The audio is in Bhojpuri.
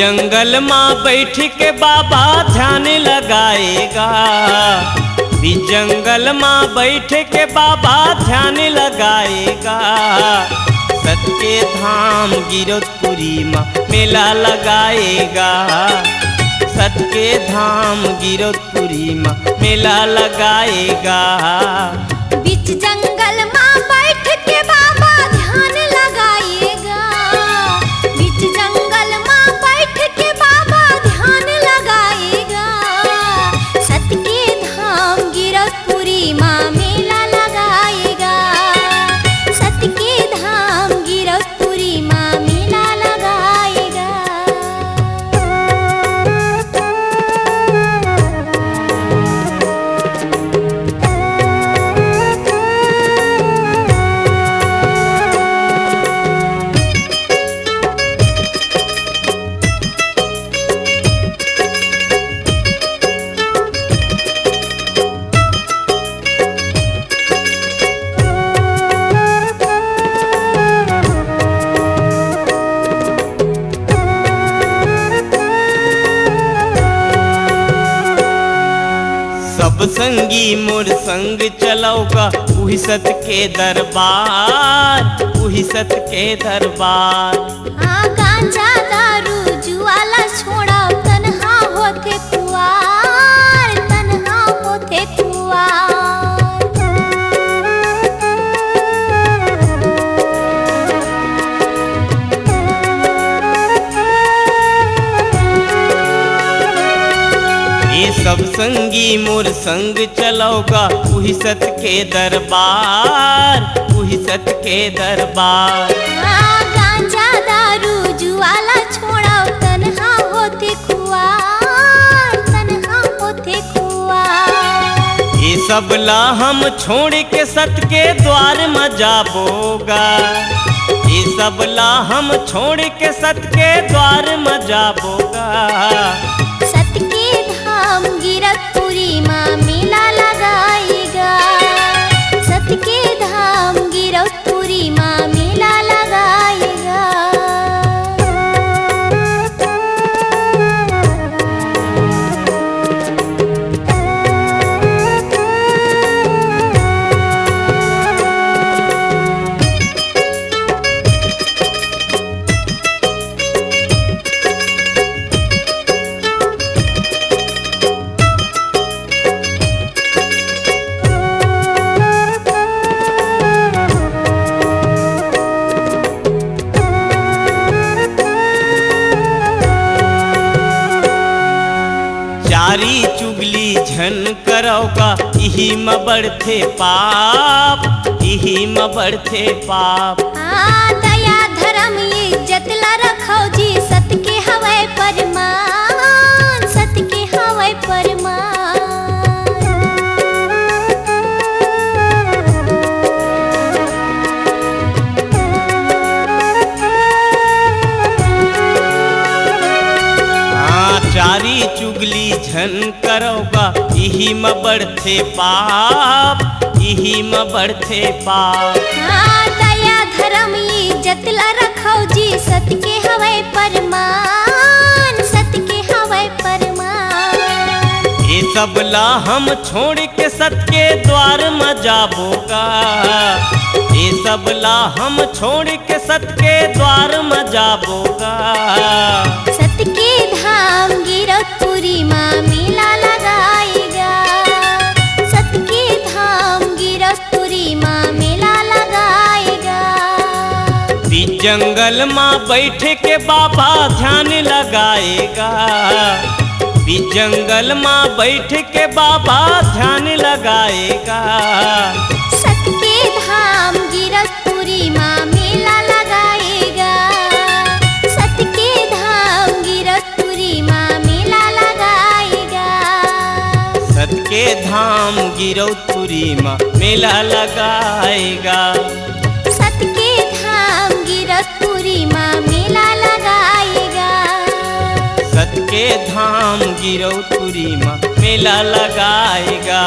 जंगल माँ बैठ के बाबा ध्यान लगाएगा। भी जंगल माँ बैठ के बाबा ध्यान लगाएगा। सत के धाम गिरौदपुरी माँ मेला लगाएगा। सत के धाम गिरौदपुरी माँ मेला लगाएगा। बीच जंगल माँ बैठ के बाबा ध्यान लगाएगा। बीच जंगल माँ बैठ के बाबा ध्यान लगाएगा। सत के धाम गिरौदपुरी माँ मेला लगाएगा। सत के धाम गिरौदपुरी माँ मेला लगाएगा। सब संगी मोर संग चलौगा उही सत के दरबार। उही सत के दरबार। हाँ गांजा दारू जुआला छोड़ा तन्हा होते कुआर। तन्हा होते कुआर। ये सब संगी मोर संग चलौगा उही सत के दरबार। उही सत के दरबार। हाँ गांजा दारू जुआला छोड़ा तन्हा होते कुआर। तन्हा होते कुआर। ये सब ला हम छोड़ के सत के द्वार में जाबोगा। ये सब ला हम छोड़ के सत के द्वार में जाबोगा। सत के धाम गिरौदपुरी माँ मेला लगाएगा। सत के धाम गिरौदपुरी माँ मेला लगाएगा। चारी चुगली झन करौगा इही में बढ़ते पाप। इही में बढ़ते पाप। हाँ दया धर्म इज्जत ला रखो जी। सत के हवै परमान। सत के हवै परमान। चारी चुगली झन करौगा इही में बढ़ते पाप। इही में बढ़ते पाप। हाँ दया धर्म इज्जत ला रखो जी। सत के हवै परमान। सत के हवै परमान। ये सब ला हम छोड़ के सत के द्वार में जाबोगा। ये सब ला हम छोड़ के सत के द्वार में जाबोगा। सत के धाम गिरौदपुरी माँ मेला लगाएगा। सत के धाम गिरौदपुरी माँ मेला लगाएगा। बीच जंगल माँ बैठ के बाबा ध्यान लगाएगा। बीच जंगल माँ बैठ के बाबा ध्यान लगाएगा। सत के धाम गिरौदपुरी माँ मेला लगाएगा। सत के धाम गिरौदपुरी माँ मेला लगाएगा। सत के धाम गिरौदपुरी माँ मेला लगाएगा। सत के धाम गिरौदपुरी माँ मेला लगाएगा। सत के धाम गिरौदपुरी माँ मेला लगाएगा।